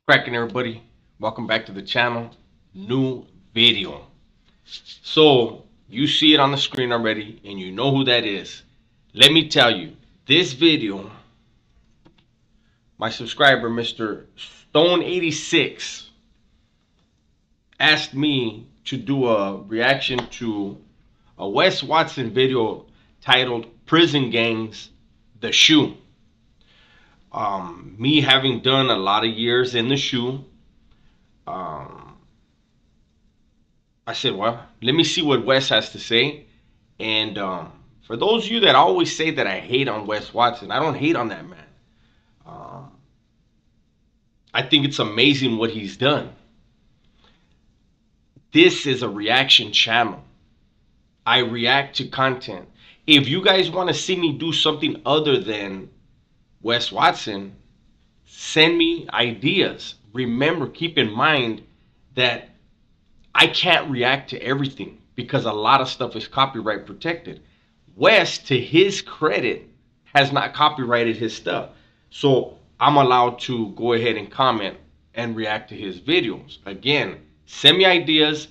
Cracking, everybody, welcome back to the channel. New video. So you see it on the screen already and you know who that is. Let me tell you, this video, my subscriber Mr. Stone86 asked me to do a reaction to a Wes Watson video titled Prison Gangs, the SHU. Me having done a lot of years in the SHU, um, I said, well, let me see what Wes has to say. And for those of you that always say that I hate on Wes Watson, I don't hate on that man. Um, I think it's amazing what he's done. This is a reaction channel. I react to content. If you guys want to see me do something other than Wes Watson, send me ideas. Remember, keep in mind that I can't react to everything because a lot of stuff is copyright protected. Wes, to his credit, has not copyrighted his stuff. So I'm allowed to go ahead and comment and react to his videos. Again, send me ideas.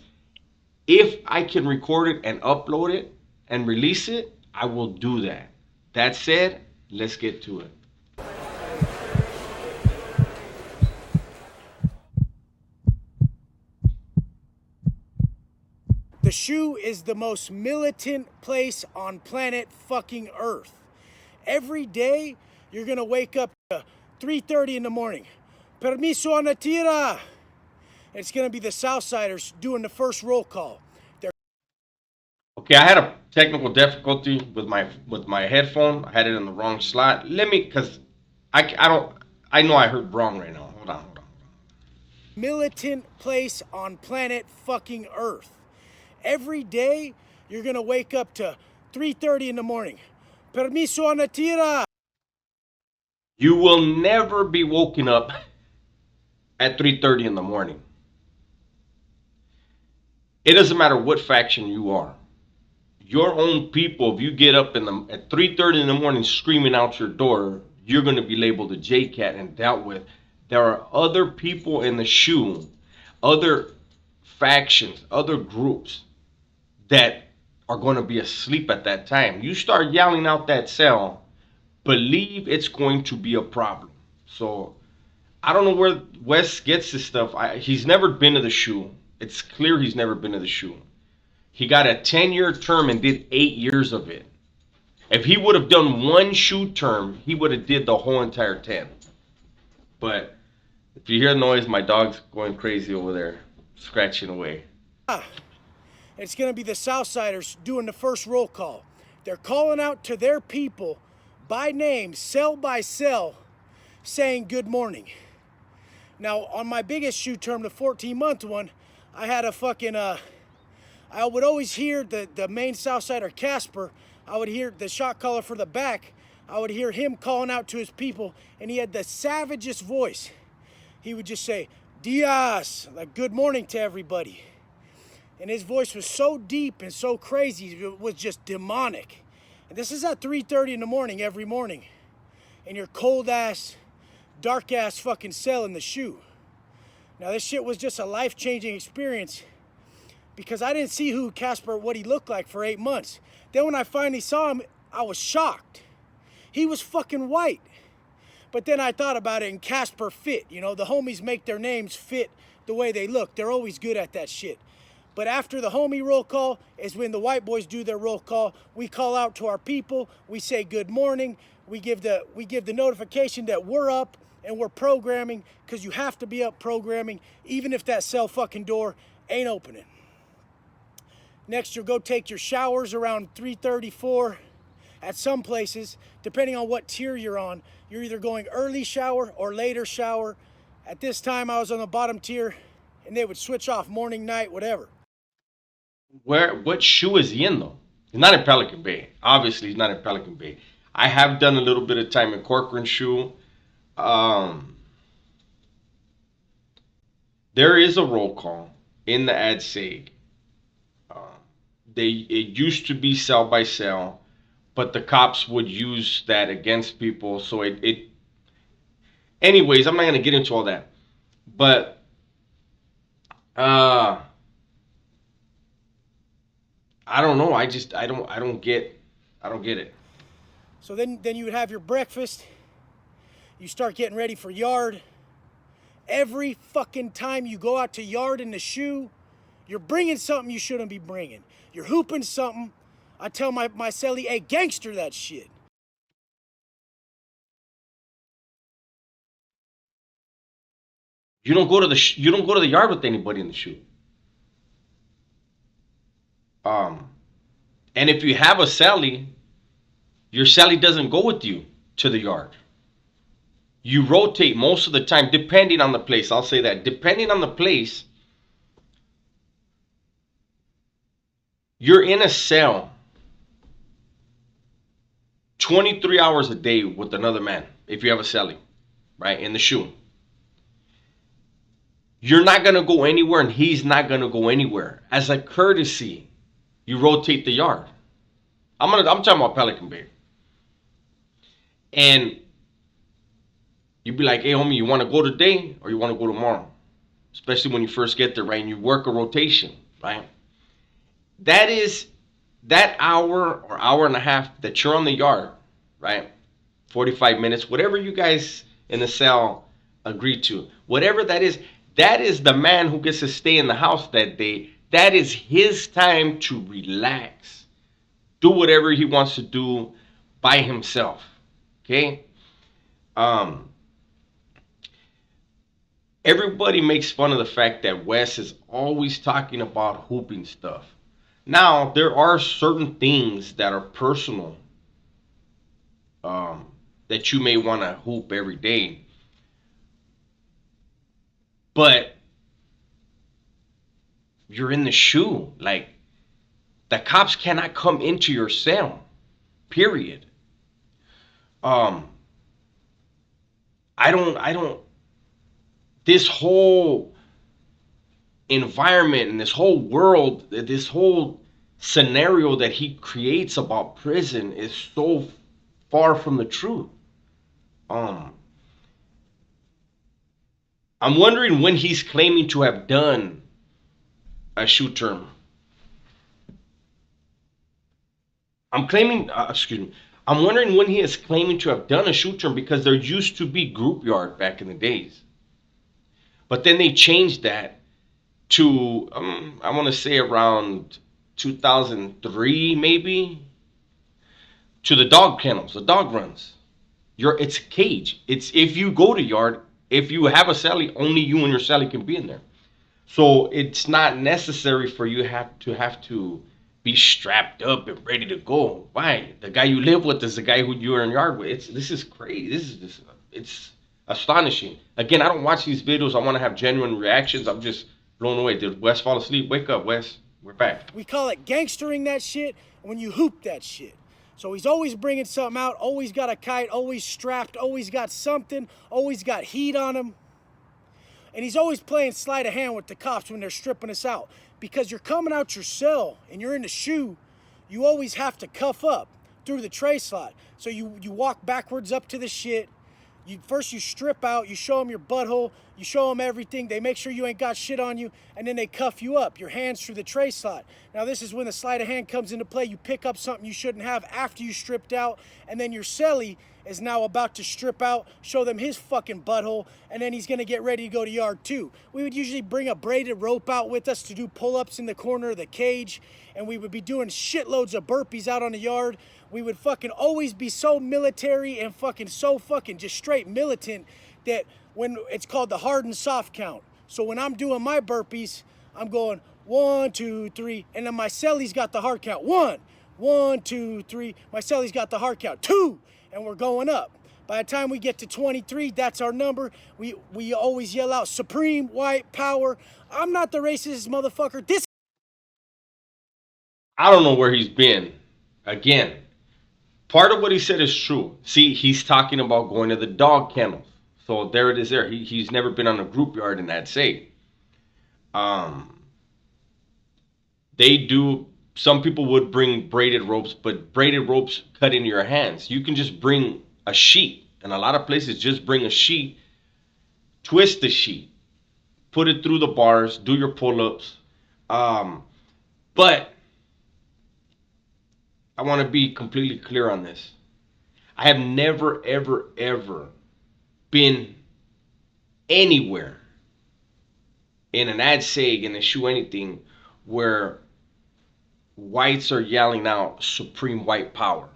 If I can record it and upload it and release it, I will do that. That said, let's get to it. The SHU is the most militant place on planet fucking Earth. Every day, you're gonna wake up at 3:30 in the morning. Permiso a la tira. It's gonna be the Southsiders doing the first roll call. Okay, I had a technical difficulty with my headphone. I had it in the wrong slot. Let me, cause I don't I know I heard wrong right now. Hold on. Militant place on planet fucking Earth. Every day, you're gonna wake up to 3:30 in the morning. Permiso a la tira. You will never be woken up at 3:30 in the morning. It doesn't matter what faction you are. Your own people, if you get up at 3:30 in the morning screaming out your door, you're going to be labeled a J-Cat and dealt with. There are other people in the SHU, other factions, other groups that are going to be asleep at that time. You start yelling out that cell, believe it's going to be a problem. So I don't know where Wes gets this stuff. He's never been to the SHU. It's clear he's never been to the SHU. He got a 10-year term and did 8 years of it. If he would have done one SHU term, he would have did the whole entire 10. But if you hear the noise, my dog's going crazy over there, scratching away. It's gonna be the Southsiders doing the first roll call. They're calling out to their people by name, cell by cell, saying good morning. Now, on my biggest SHU term, the 14-month one, I had a fucking, I would always hear the main Southsider, Casper. I would hear the shot caller for the back. I would hear him calling out to his people, and he had the savagest voice. He would just say, Diaz, like good morning to everybody. And his voice was so deep and so crazy, it was just demonic. And this is at 3:30 in the morning every morning. In your cold ass, dark ass fucking cell in the SHU. Now this shit was just a life-changing experience because I didn't see who Casper, what he looked like for 8 months. Then when I finally saw him, I was shocked. He was fucking white. But then I thought about it and Casper fit. You know, the homies make their names fit the way they look. They're always good at that shit. But after the homie roll call is when the white boys do their roll call. We call out to our people. We say good morning. We give the notification that we're up and we're programming, because you have to be up programming even if that cell fucking door ain't opening. Next, you'll go take your showers around 3:34. At some places, depending on what tier you're on, you're either going early shower or later shower. At this time, I was on the bottom tier, and they would switch off morning, night, whatever. What SHU is he in, though? He's not in Pelican Bay. Obviously, he's not in Pelican Bay. I have done a little bit of time in Corcoran SHU. There is a roll call in the ADSEG. It used to be cell by cell, but the cops would use that against people. So anyways, I'm not gonna get into all that. But I don't know. I don't get it. So then you would have your breakfast. You start getting ready for yard. Every fucking time you go out to yard in the SHU, you're bringing something you shouldn't be bringing. You're hooping something. I tell my cellie, hey, gangster that shit. You don't go to the yard with anybody in the SHU. And if you have a cellie, your cellie doesn't go with you to the yard. You rotate most of the time, depending on the place. I'll say that. Depending on the place, you're in a cell 23 hours a day with another man, if you have a cellie, right, in the SHU. You're not going to go anywhere, and he's not going to go anywhere. As a courtesy, you rotate the yard. I'm talking about Pelican Bay. And you'd be like, hey, homie, you want to go today or you want to go tomorrow? Especially when you first get there, right? And you work a rotation, right? That hour or hour and a half that you're on the yard, right? 45 minutes, whatever you guys in the cell agree to. Whatever that is the man who gets to stay in the house that day. That is his time to relax. Do whatever he wants to do by himself. Okay? Everybody makes fun of the fact that Wes is always talking about hooping stuff. Now, there are certain things that are personal that you may want to hoop every day. But you're in the SHU. Like, the cops cannot come into your cell. Period. I don't, this whole environment and this whole world, this whole scenario that he creates about prison is so far from the truth. I'm wondering when he's claiming to have done a SHU term. I'm wondering when he is claiming to have done a SHU term, because there used to be group yard back in the days. But then they changed that to, I want to say around 2003 maybe, to the dog kennels, the dog runs. It's a cage. It's, if you go to yard, if you have a cellie, only you and your cellie can be in there. So it's not necessary for you have to be strapped up and ready to go. Why? The guy you live with is the guy who you're in yard with. This is crazy. It's astonishing. Again, I don't watch these videos. I want to have genuine reactions. I'm just blown away. Did Wes fall asleep? Wake up, Wes. We're back. We call it gangstering that shit when you hoop that shit. So he's always bringing something out, always got a kite, always strapped, always got something, always got heat on him. And he's always playing sleight of hand with the cops when they're stripping us out. Because you're coming out your cell and you're in the SHU, you always have to cuff up through the tray slot. So you walk backwards up to the shit. First you strip out, you show them your butthole, you show them everything, they make sure you ain't got shit on you, and then they cuff you up, your hands through the tray slot. Now this is when the sleight of hand comes into play. You pick up something you shouldn't have after you stripped out, and then your cellie is now about to strip out, show them his fucking butthole, and then he's gonna get ready to go to yard 2. We would usually bring a braided rope out with us to do pull-ups in the corner of the cage, and we would be doing shitloads of burpees out on the yard. We would fucking always be so military and fucking so fucking just straight militant that when it's called the hard and soft count. So when I'm doing my burpees, I'm going 1, 2, 3, and then my cellie's got the hard count. 1, 1, 2, 3. My cellie's got the hard count. 2, and we're going up. By the time we get to 23, that's our number. We always yell out supreme white power. I'm not the racist motherfucker. I don't know where he's been. Again, part of what he said is true. See, he's talking about going to the dog kennels. So there it is there. He's never been on a group yard in that state. They do, some people would bring braided ropes, but braided ropes cut into your hands. You can just bring a sheet. And a lot of places just bring a sheet, twist the sheet, and then you can put it through the bars, do your pull-ups. But I want to be completely clear on this. I have never, ever, ever been anywhere in an ad seg, in a SHU, anything, where whites are yelling out supreme white power.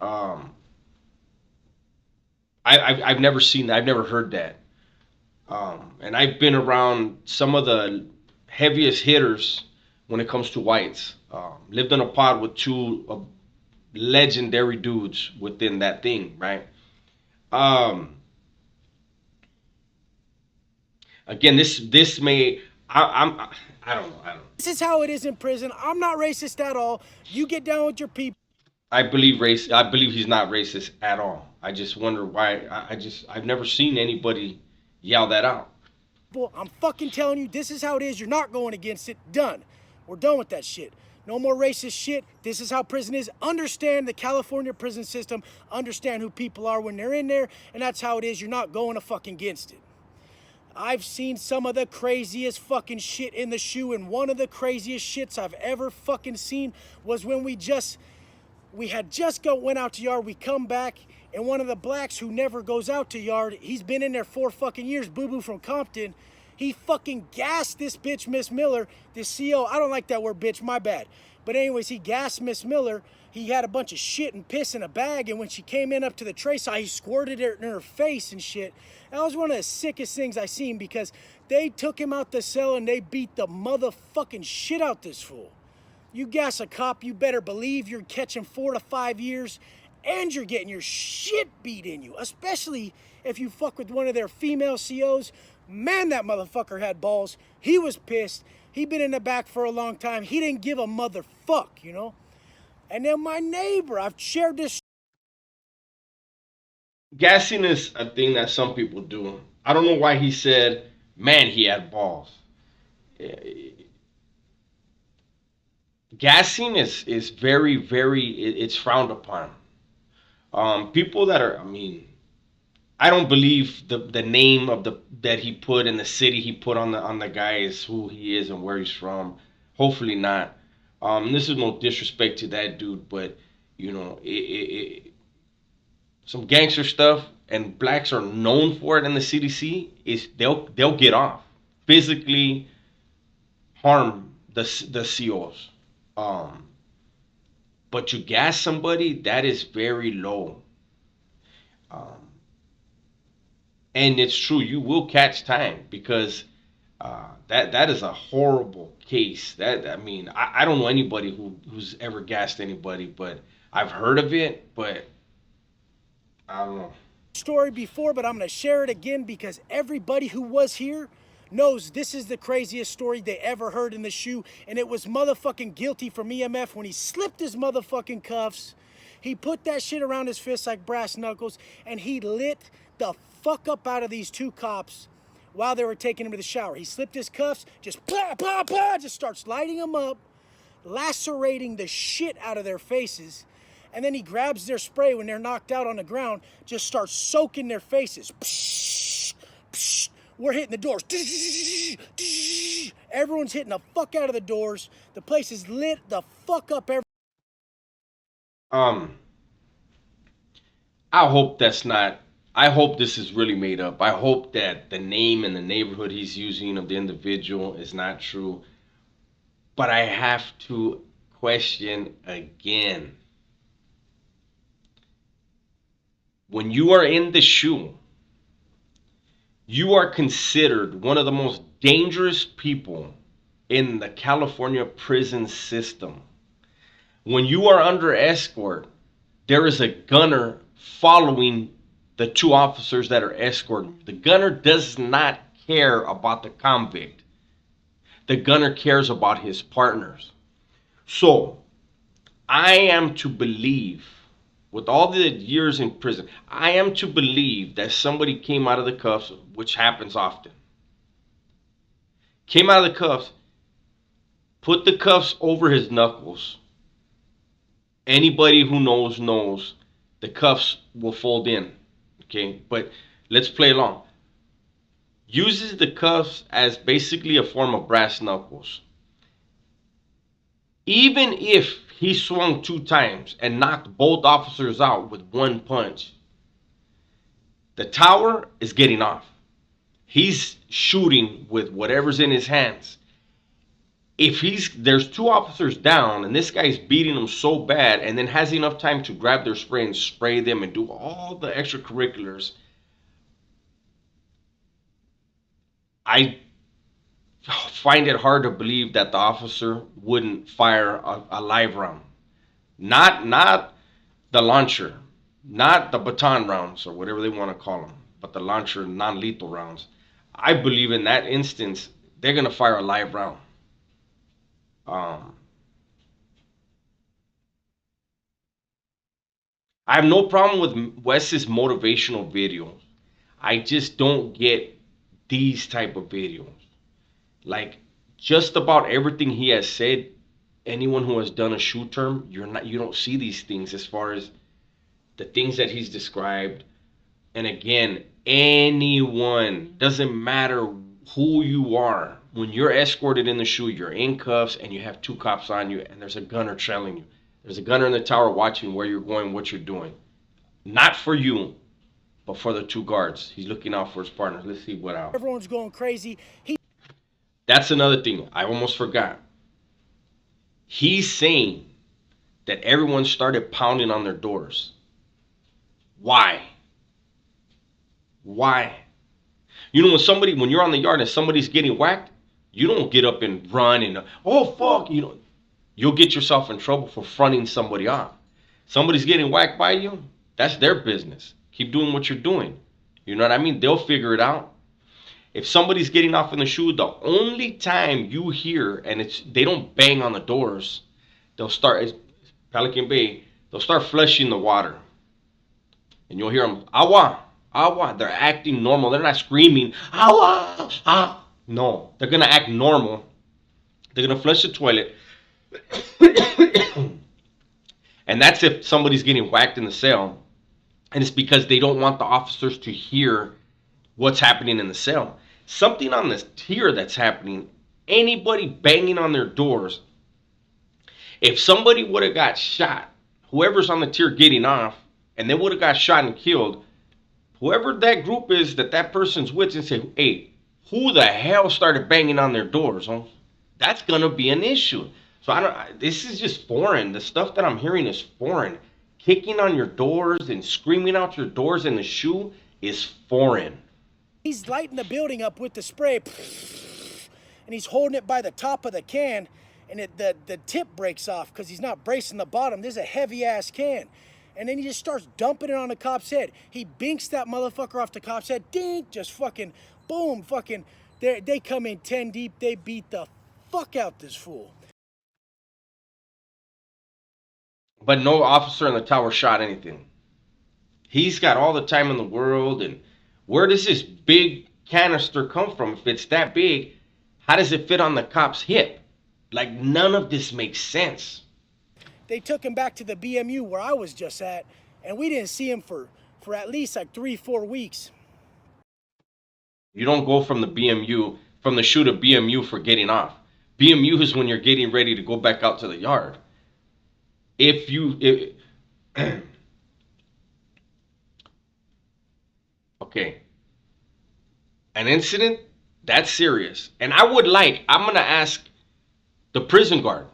Um, I've never seen that. I've never heard that. And I've been around some of the heaviest hitters when it comes to whites. Lived in a pod with two legendary dudes within that thing, right? Um, Again, this may I don't know. This is how it is in prison. I'm not racist at all. You get down with your people. I believe race. I believe he's not racist at all. I just wonder why. I've never seen anybody yell that out. I'm fucking telling you, this is how it is. You're not going against it. Done. We're done with that shit. No more racist shit. This is how prison is. Understand the California prison system. Understand who people are when they're in there. And that's how it is. You're not going to fucking against it. I've seen some of the craziest fucking shit in the SHU, and one of the craziest shits I've ever fucking seen was when we had just went out to yard. We come back, and one of the blacks who never goes out to yard, he's been in there 4 fucking years, Boo Boo from Compton. He fucking gassed this bitch, Miss Miller, this CO. I don't like that word, bitch, my bad. But anyways, he gassed Miss Miller. He had a bunch of shit and piss in a bag, and when she came in up to the tray side, he squirted it in her face and shit. That was one of the sickest things I seen, because they took him out the cell and they beat the motherfucking shit out this fool. You gas a cop, you better believe you're catching 4 to 5 years, and you're getting your shit beat in you, especially if you fuck with one of their female COs. Man, that motherfucker had balls. He was pissed. He'd been in the back for a long time. He didn't give a motherfuck, you know? And then my neighbor, I've shared this. Gassing is a thing that some people do. I don't know why he said, man, he had balls. Gassing is very, very, it's frowned upon. People that are, I mean, I don't believe the name of the that he put in the city he put on the guy is who he is and where he's from. Hopefully not. This is no disrespect to that dude, but you know, some gangster stuff, and blacks are known for it in the CDC. Is they'll get off, physically harm the COs. Um, but you gas somebody, that is very low. Um, and it's true, you will catch time, because that is a horrible case. That, I mean, I don't know anybody who's ever gassed anybody, but I've heard of it, but I don't know. Story before, but I'm going to share it again because everybody who was here knows this is the craziest story they ever heard in the SHU, and it was motherfucking guilty from EMF when he slipped his motherfucking cuffs. He put that shit around his fist like brass knuckles, and he lit the fuck up out of these 2 cops while they were taking him to the shower. He slipped his cuffs, just blah, blah, blah, just starts lighting them up, lacerating the shit out of their faces. And then he grabs their spray when they're knocked out on the ground, just starts soaking their faces. Psh, psh. We're hitting the doors. Everyone's hitting the fuck out of the doors. The place is lit the fuck up. I hope that's not. I hope this is really made up. I hope that the name and the neighborhood he's using of the individual is not true. But I have to question again. When you are in the SHU, you are considered one of the most dangerous people in the California prison system. When you are under escort, there is a gunner following the 2 officers that are escorting. The gunner does not care about the convict. The gunner cares about his partners. So, I am to believe, with all the years in prison, I am to believe that somebody came out of the cuffs, which happens often. Came out of the cuffs, put the cuffs over his knuckles. Anybody who knows the cuffs will fold in. Okay, but let's play along. uses the cuffs as basically a form of brass knuckles. Even if he swung 2 times and knocked both officers out with one punch, the tower is getting off. He's shooting with whatever's in his hands. If there's 2 officers down and this guy's beating them so bad and then has enough time to grab their spray and spray them and do all the extracurriculars, I find it hard to believe that the officer wouldn't fire a live round. Not the launcher, not the baton rounds or whatever they want to call them, but the launcher non-lethal rounds. I believe in that instance they're gonna fire a live round. Um, I have no problem with Wes's motivational videos. I just don't get these type of videos. Like just about everything he has said, anyone who has done a SHU term, you don't see these things as far as the things that he's described. And again, anyone, doesn't matter who you are, when you're escorted in the SHU, you're in cuffs and you have 2 cops on you and there's a gunner trailing you. There's a gunner in the tower watching where you're going, what you're doing. Not for you, but for the 2 guards. He's looking out for his partners. Let's see what else. Everyone's going crazy. That's another thing I almost forgot. He's saying that everyone started pounding on their doors. Why? Why? You know, when you're on the yard and somebody's getting whacked, you don't get up and run and, oh fuck, you'll get yourself in trouble for fronting somebody off. Somebody's getting whacked by you, that's their business. Keep doing what you're doing. You know what I mean? They'll figure it out. If somebody's getting off in the SHU, the only time you hear, and they don't bang on the doors, they'll start, Pelican Bay, they'll start flushing the water. And you'll hear them, awa, awa. They're acting normal. They're not screaming, awa, ah. No, they're going to act normal. They're going to flush the toilet. And that's if somebody's getting whacked in the cell. And it's because they don't want the officers to hear what's happening in the cell. Something on this tier that's happening, anybody banging on their doors, if somebody would have got shot, whoever's on the tier getting off, and they would have got shot and killed, whoever that group is that person's with, and say, hey, who the hell started banging on their doors, huh? That's gonna be an issue. So this is just foreign. The stuff that I'm hearing is foreign. Kicking on your doors and screaming out your doors in the SHU is foreign. He's lighting the building up with the spray, and he's holding it by the top of the can, and the tip breaks off because he's not bracing the bottom. This is a heavy ass can. And then he just starts dumping it on the cop's head. He binks that motherfucker off the cop's head. Dink, just fucking, boom, fucking. They come in 10 deep. They beat the fuck out this fool. But no officer in the tower shot anything. He's got all the time in the world. And where does this big canister come from? If it's that big, how does it fit on the cop's hip? Like, none of this makes sense. They took him back to the BMU where I was just at, and we didn't see him for at least like 3-4 weeks. You don't go from the SHU to BMU for getting off. BMU is when you're getting ready to go back out to the yard. Okay. An incident, that's serious. And I'm going to ask the prison guard.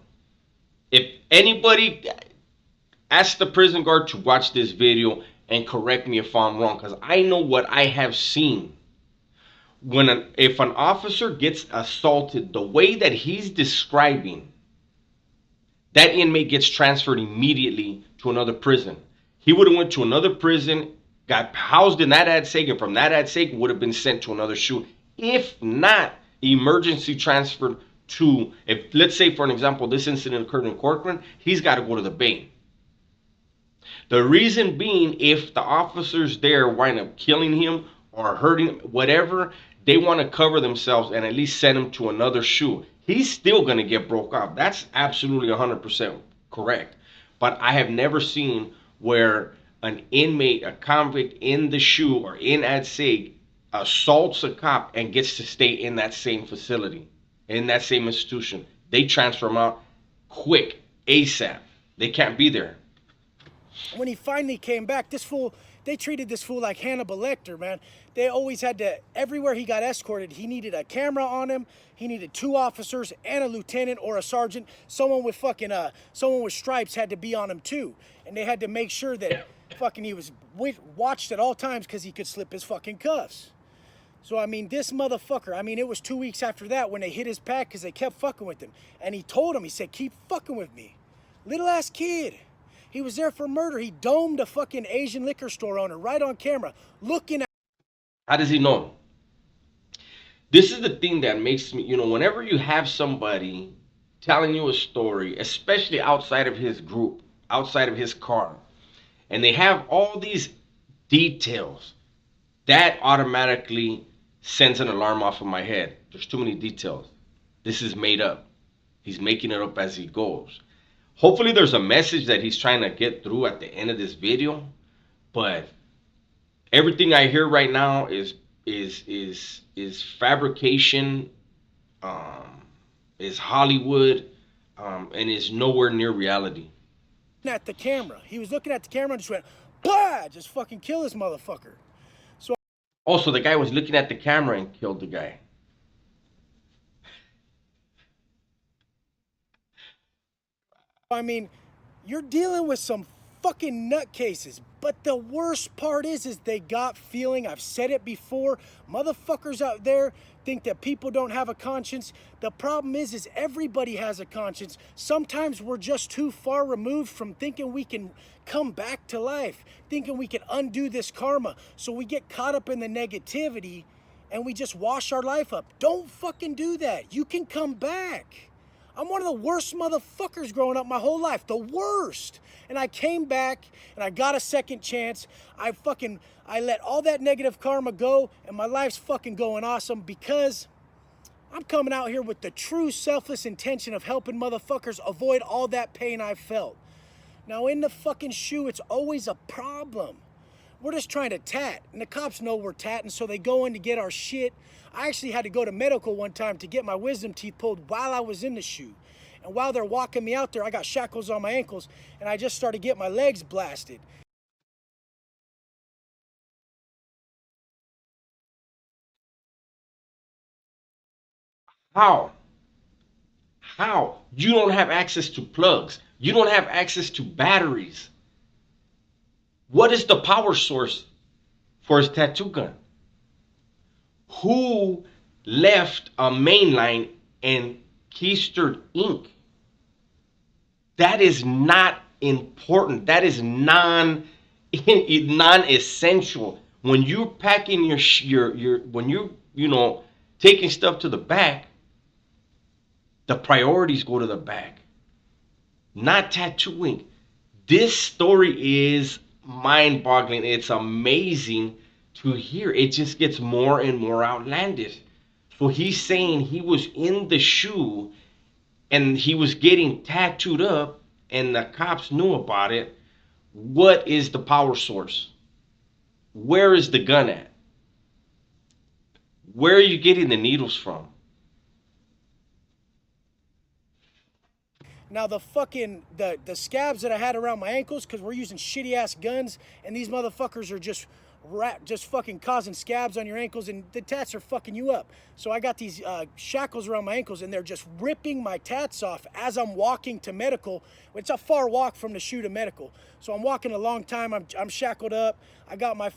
If anybody, ask the prison guard to watch this video and correct me if I'm wrong, because I know what I have seen. If an officer gets assaulted, the way that he's describing, that inmate gets transferred immediately to another prison. He would have went to another prison, got housed in that ADSEG, and from that ADSEG would have been sent to another SHU. If not, emergency transferred to, if let's say for an example, this incident occurred in Corcoran, he's got to go to the Bay. The reason being, if the officers there wind up killing him or hurting him, whatever, they want to cover themselves and at least send him to another SHU. He's still going to get broke off. That's absolutely 100% correct. But I have never seen where an inmate, a convict in the SHU or in ADSEG, assaults a cop and gets to stay in that same facility, in that same institution, they transfer him out quick, ASAP. They can't be there. When he finally came back, this fool, they treated this fool like Hannibal Lecter, man. They always had to, everywhere he got escorted, he needed a camera on him. He needed 2 officers and a lieutenant or a sergeant. Someone with stripes had to be on him too. And they had to make sure that fucking he was watched at all times because he could slip his fucking cuffs. So, I mean, this motherfucker, I mean, it was 2 weeks after that when they hit his pack because they kept fucking with him. And he told him, he said, keep fucking with me. Little ass kid. He was there for murder. He domed a fucking Asian liquor store owner right on camera, looking at. How does he know? This is the thing that makes me, whenever you have somebody telling you a story, especially outside of his group, outside of his car, and they have all these details, that automatically sends an alarm off of my head. There's too many details. This is made up. He's making it up as he goes. Hopefully there's a message that he's trying to get through at the end of this video, but everything I hear right now is fabrication, is Hollywood, and is nowhere near reality. At the camera. He was looking at the camera and just went, blah, just fucking kill this motherfucker. So also, the guy was looking at the camera and killed the guy. I mean, you're dealing with some fucking nutcases. But the worst part is they got feeling. I've said it before. Motherfuckers out there think that people don't have a conscience. The problem is everybody has a conscience. Sometimes we're just too far removed from thinking we can come back to life, thinking we can undo this karma. So we get caught up in the negativity and we just wash our life up. Don't fucking do that. You can come back. I'm one of the worst motherfuckers growing up my whole life. The worst. And I came back and I got a second chance. I let all that negative karma go and my life's fucking going awesome because I'm coming out here with the true selfless intention of helping motherfuckers avoid all that pain I felt. Now in the fucking SHU, it's always a problem. We're just trying to tat, and the cops know we're tatting, so they go in to get our shit. I actually had to go to medical one time to get my wisdom teeth pulled while I was in the SHU. And while they're walking me out there, I got shackles on my ankles, and I just started getting my legs blasted. How? How? You don't have access to plugs. You don't have access to batteries. What is the power source for his tattoo gun? Who left a mainline and keistered ink? That is not important. That is non-essential. When you're packing when you taking stuff to the back, the priorities go to the back, not tattooing. This story is mind-boggling. It's amazing to hear. It just gets more and more outlandish. So he's saying he was in the SHU and he was getting tattooed up and the cops knew about it. What is the power source? Where is the gun at? Where are you getting the needles from? Now the scabs that I had around my ankles, because we're using shitty ass guns, and these motherfuckers are just fucking causing scabs on your ankles, and the tats are fucking you up. So I got these shackles around my ankles, and they're just ripping my tats off as I'm walking to medical. It's a far walk from the SHU to medical, so I'm walking a long time. I'm shackled up. I got my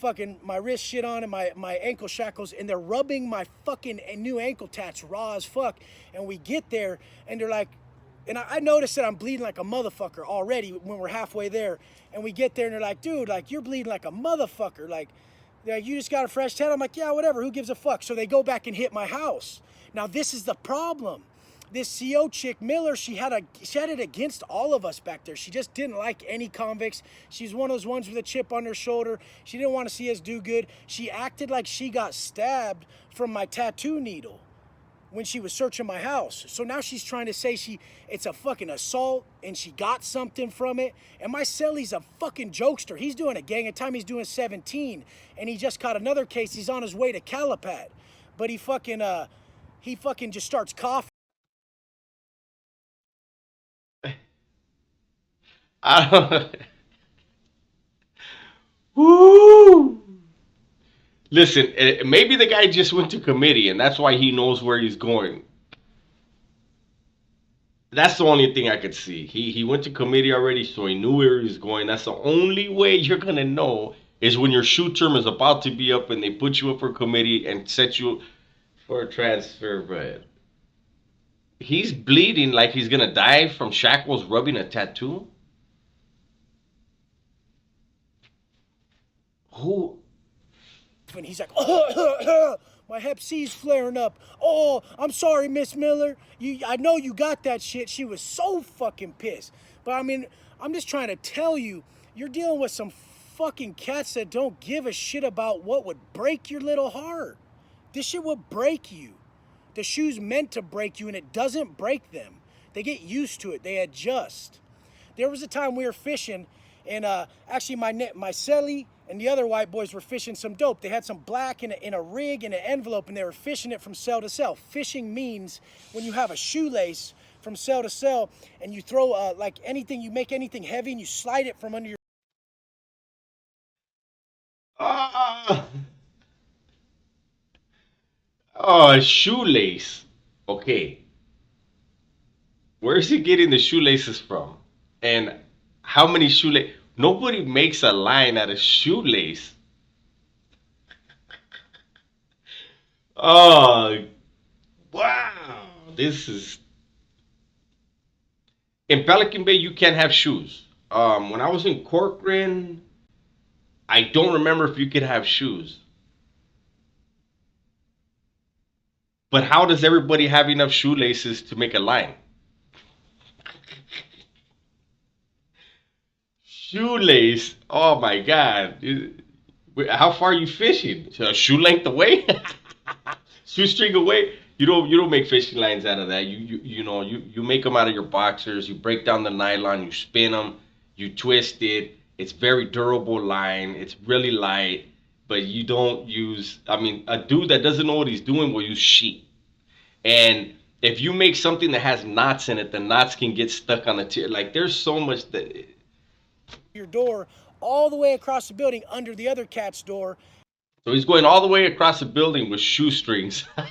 wrist shit on and my ankle shackles, and they're rubbing my fucking new ankle tats raw as fuck. And we get there, and they're like. And I noticed that I'm bleeding like a motherfucker already when we're halfway there. And we get there and they're like, dude, like, you're bleeding like a motherfucker. Like, you just got a fresh tat? I'm like, yeah, whatever. Who gives a fuck? So they go back and hit my house. Now, this is the problem. This CO chick, Miller, she had it against all of us back there. She just didn't like any convicts. She's one of those ones with a chip on her shoulder. She didn't want to see us do good. She acted like she got stabbed from my tattoo needle. when she was searching my house. So now she's trying to say it's a fucking assault and she got something from it. And my celly's a fucking jokester. He's doing a gang of time. He's doing 17, and he just caught another case. He's on his way to Calipat, but he fucking just starts coughing. I don't. Woo! Listen, maybe the guy just went to committee and that's why he knows where he's going. That's the only thing I could see. He went to committee already, so he knew where he was going. That's the only way you're gonna know is when your SHU term is about to be up and they put you up for committee and set you for a transfer. But he's bleeding like he's gonna die from shackles rubbing a tattoo. Who? And he's like, my hep C's flaring up. Oh, I'm sorry, Miss Miller. I know you got that shit. She was so fucking pissed. But I mean, I'm just trying to tell you, you're dealing with some fucking cats that don't give a shit about what would break your little heart. This shit will break you. The SHU's meant to break you, and it doesn't break them. They get used to it. They adjust. There was a time we were fishing, and actually my celly and the other white boys were fishing some dope. They had some black in a rig in an envelope, and they were fishing it from cell to cell. Fishing means when you have a shoelace from cell to cell, and you throw like anything, you make anything heavy, and you slide it from under your. Oh, a shoelace. Okay. Where is he getting the shoelaces from? And how many shoelaces? Nobody makes a line out of shoelace. Oh, wow. This is. In Pelican Bay, you can't have shoes. When I was in Corcoran, I don't remember if you could have shoes. But how does everybody have enough shoelaces to make a line? Shoelace. Oh my God. How far are you fishing? A shoe length away? Shoestring away? You don't make fishing lines out of that. You make them out of your boxers. You break down the nylon. You spin them. You twist it. It's very durable line. It's really light. But you don't use. I mean, a dude that doesn't know what he's doing will use sheet. And if you make something that has knots in it, the knots can get stuck on the tier. Like there's so much that. Your door all the way across the building under the other cat's door. So he's going all the way across the building with shoestrings. And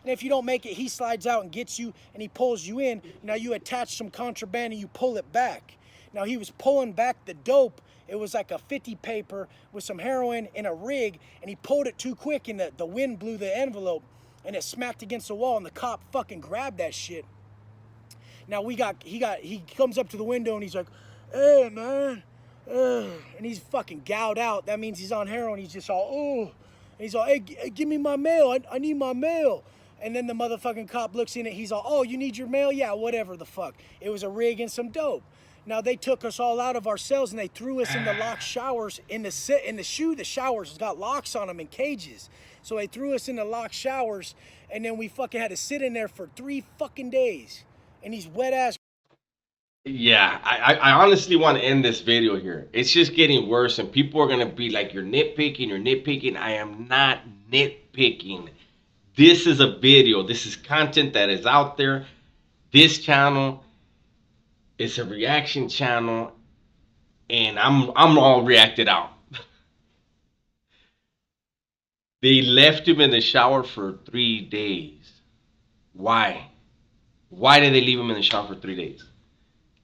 if you don't make it, he slides out and gets you, and he pulls you in. Now you attach some contraband and you pull it back. Now he was pulling back the dope. It was like a 50 paper with some heroin in a rig, and he pulled it too quick, and the wind blew the envelope, and it smacked against the wall, and the cop fucking grabbed that shit. Now he comes up to the window and he's like, hey man, and he's fucking gouged out. That means he's on heroin. He's just all, oh, and he's all, hey, give me my mail. I need my mail. And then the motherfucking cop looks in it. He's all, oh, you need your mail? Yeah, whatever the fuck. It was a rig and some dope. Now they took us all out of our cells and they threw us in the locked showers in the SHU. The showers got locks on them in cages. So they threw us in the locked showers, and then we fucking had to sit in there for 3 fucking days. And these wet ass. Yeah, I honestly want to end this video here. It's just getting worse, and people are gonna be like, you're nitpicking. I am not nitpicking. This is a video. This is content that is out there. This channel is a reaction channel, and I'm all reacted out. They left him in the shower for 3 days. Why? Why did they leave him in the shower for 3 days?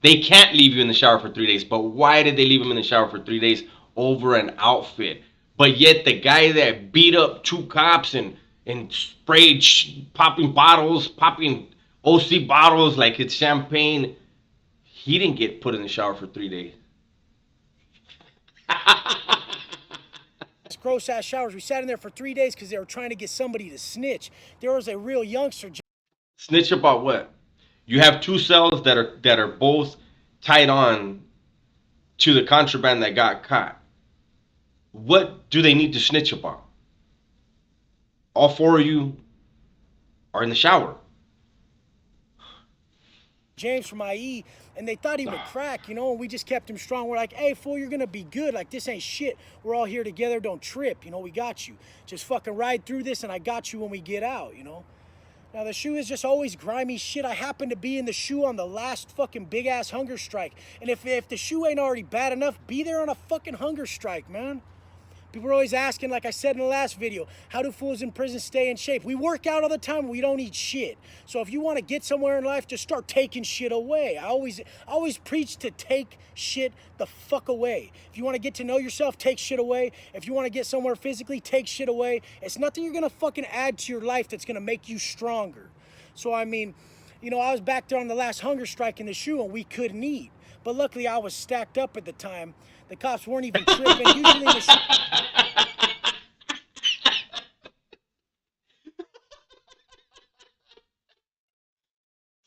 They can't leave you in the shower for 3 days, but why did they leave him in the shower for 3 days over an outfit? But yet the guy that beat up 2 cops and sprayed popping OC bottles like it's champagne, he didn't get put in the shower for 3 days. Gross ass showers. We sat in there for 3 days because they were trying to get somebody to snitch. There was a real youngster. Snitch about what? You have 2 cells that are both tied on to the contraband that got caught. What do they need to snitch about? All 4 of you are in the shower. James from IE, and they thought he would crack, you know, and we just kept him strong. We're like, hey, fool, you're going to be good. Like, this ain't shit. We're all here together. Don't trip. You know, we got you. Just fucking ride through this, and I got you when we get out, you know. Now, the SHU is just always grimy shit. I happened to be in the SHU on the last fucking big-ass hunger strike. And if the SHU ain't already bad enough, be there on a fucking hunger strike, man. People are always asking, like I said in the last video, how do fools in prison stay in shape? We work out all the time. We don't eat shit. So if you want to get somewhere in life, just start taking shit away. I always preach to take shit the fuck away. If you want to get to know yourself, take shit away. If you want to get somewhere physically, take shit away. It's nothing you're going to fucking add to your life that's going to make you stronger. So, I mean, you know, I was back there on the last hunger strike in the SHU and we couldn't eat. But luckily I was stacked up at the time. The cops weren't even tripping. Usually in the SHU,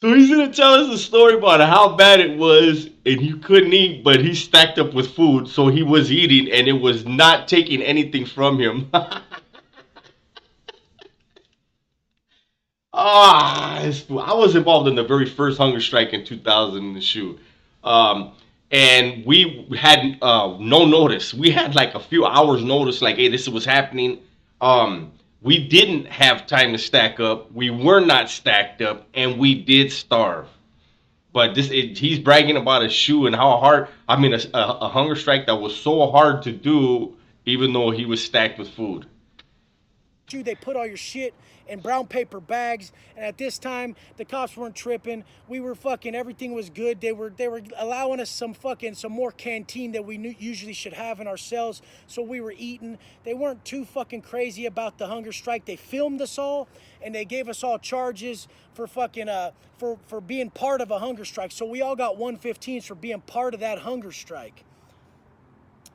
So he's gonna tell us a story about how bad it was, and he couldn't eat, but he stacked up with food, so he was eating, and it was not taking anything from him. I was involved in the very first hunger strike in 2000 in the SHU. Um, and we had no notice. We had like a few hours notice, like, hey, this is what's happening. We didn't have time to stack up. We were not stacked up, and we did starve. But he's bragging about a SHU and how hard. I mean, a hunger strike that was so hard to do, even though he was stacked with food. they put all your shit in brown paper bags, and at this time the cops weren't tripping. We were fucking, everything was good. They were allowing us some more canteen that we usually should have in our cells, so we were eating. They weren't too fucking crazy about the hunger strike. They filmed us all and they gave us all charges for fucking for being part of a hunger strike. So we all got 115s for being part of that hunger strike.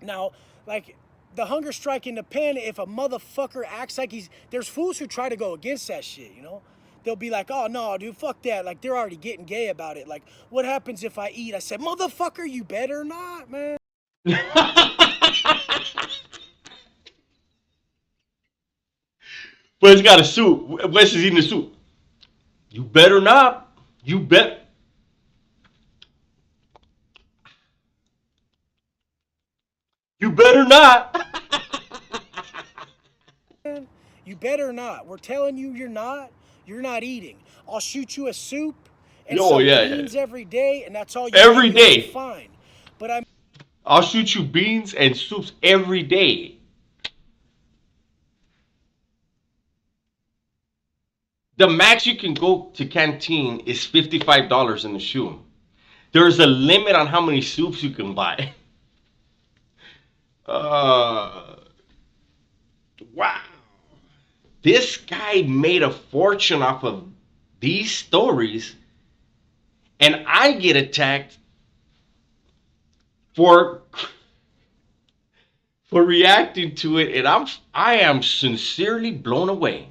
Now, like, the hunger strike in the pen, if a motherfucker acts like there's fools who try to go against that shit, you know? They'll be like, oh, no, dude, fuck that. Like, they're already getting gay about it. Like, what happens if I eat? I said, motherfucker, you better not, man. But he's got a suit. Wes is eating a suit. You better not. You bet. You better not. You better not. We're telling you you're not. You're not eating. I'll shoot you a soup and some beans every day, and that's all you every day. Fine. But I'll shoot you beans and soups every day. The max you can go to canteen is $55 in the SHU. There's a limit on how many soups you can buy. Wow. This guy made a fortune off of these stories, and I get attacked for reacting to it, and I am sincerely blown away.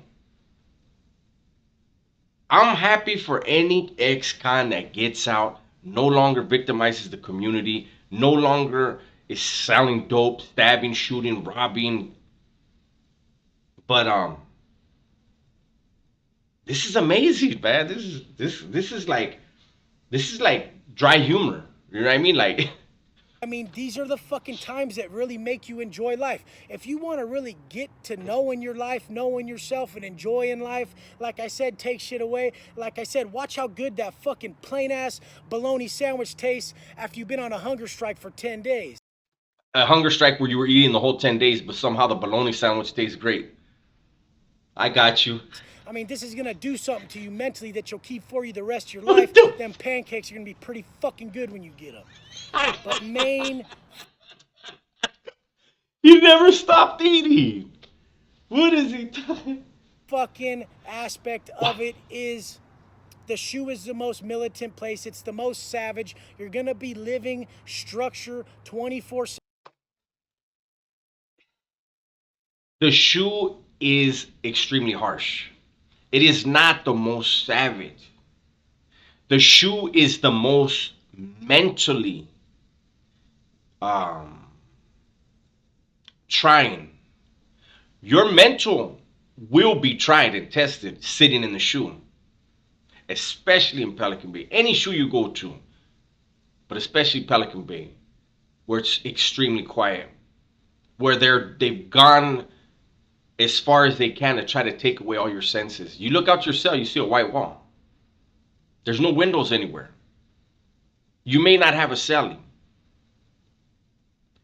I'm happy for any ex-con that gets out, no longer victimizes the community, no longer is selling dope, stabbing, shooting, robbing. But this is amazing, man. This is like dry humor. You know what I mean? Like, I mean, these are the fucking times that really make you enjoy life. If you want to really get to knowing your life, knowing yourself, and enjoying life, like I said, take shit away. Like I said, watch how good that fucking plain-ass bologna sandwich tastes after you've been on a hunger strike for 10 days. A hunger strike where you were eating the whole 10 days, but somehow the bologna sandwich tastes great. I got you. I mean, this is going to do something to you mentally that you'll keep for you the rest of your life. Them pancakes are going to be pretty fucking good when you get them. But main... You never stopped eating. What is he talking? Fucking aspect of it is the SHU is the most militant place. It's the most savage. You're going to be living structure 24/7. The SHU is extremely harsh. It is not the most savage. The SHU is the most mentally trying. Your mental will be tried and tested sitting in the SHU, especially in Pelican Bay. Any SHU you go to, but especially Pelican Bay, where it's extremely quiet, where they've gone as far as they can to try to take away all your senses. You look out your cell, you see a white wall. There's no windows anywhere. You may not have a cellie.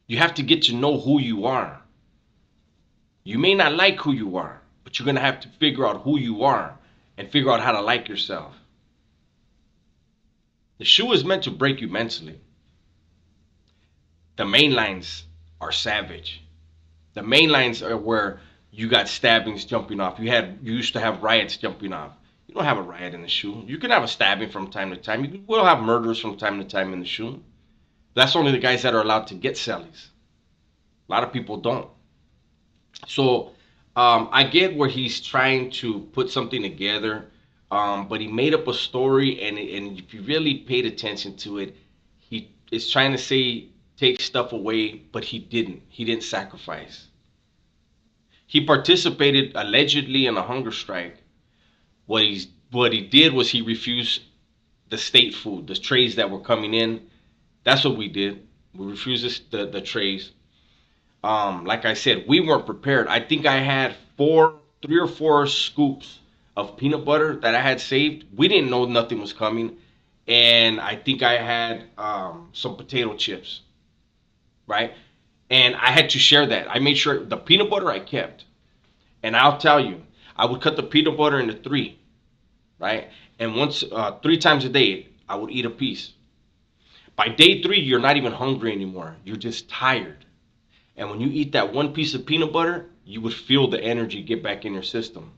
You have to get to know who you are. You may not like who you are, but you're going to have to figure out who you are and figure out how to like yourself. The SHU is meant to break you mentally. The main lines are savage. The main lines are where you got stabbings jumping off. You used to have riots jumping off. You don't have a riot in the SHU. You can have a stabbing from time to time. You will have murders from time to time in the SHU. That's only the guys that are allowed to get cellies. A lot of people don't. So I get where he's trying to put something together, but he made up a story, and if you really paid attention to it, he is trying to say take stuff away, but he didn't. He didn't sacrifice. He participated allegedly in a hunger strike. What he did was he refused the state food, the trays that were coming in. That's what we did. We refused the trays. Like I said, we weren't prepared. I think I had 3 or 4 scoops of peanut butter that I had saved. We didn't know nothing was coming. And I think I had some potato chips, right? And I had to share that. I made sure the peanut butter I kept. And I'll tell you, I would cut the peanut butter into 3, right? And 3 times a day, I would eat a piece. By day 3, you're not even hungry anymore. You're just tired. And when you eat that 1 piece of peanut butter, you would feel the energy get back in your system.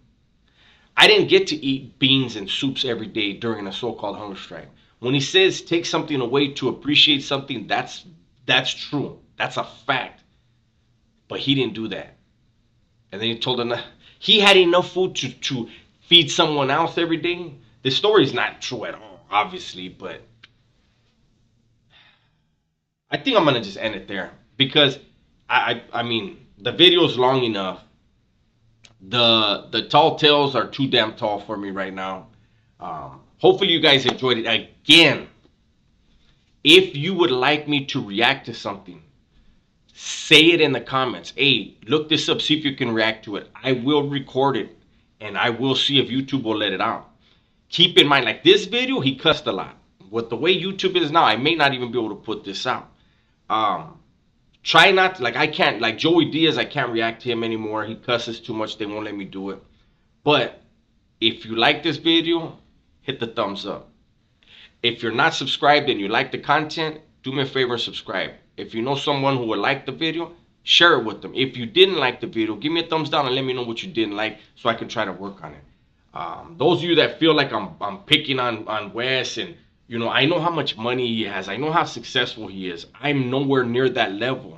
I didn't get to eat beans and soups every day during a so-called hunger strike. When he says take something away to appreciate something, that's true. That's a fact. But he didn't do that. And then he told them he had enough food to feed someone else every day. The story's not true at all, obviously, but I think I'm going to just end it there because I mean, the video's long enough. The tall tales are too damn tall for me right now. Hopefully you guys enjoyed it. Again, if you would like me to react to something, say it in the comments. Hey, look this up, see if you can react to it. I will record it, and I will see if YouTube will let it out. Keep in mind, like this video, he cussed a lot. With the way YouTube is now, I may not even be able to put this out. Try not to, like I can't, like Joey Diaz, I can't react to him anymore. He cusses too much, they won't let me do it. But if you like this video, hit the thumbs up. If you're not subscribed and you like the content, do me a favor and subscribe. If you know someone who would like the video, share it with them. If you didn't like the video, give me a thumbs down and let me know what you didn't like so I can try to work on it. Those of you that feel like I'm picking on Wes, and you know, I know how much money he has. I know how successful he is. I'm nowhere near that level,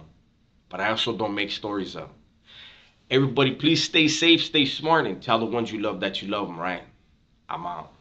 but I also don't make stories up. Everybody, please stay safe, stay smart, and tell the ones you love that you love them, right? I'm out.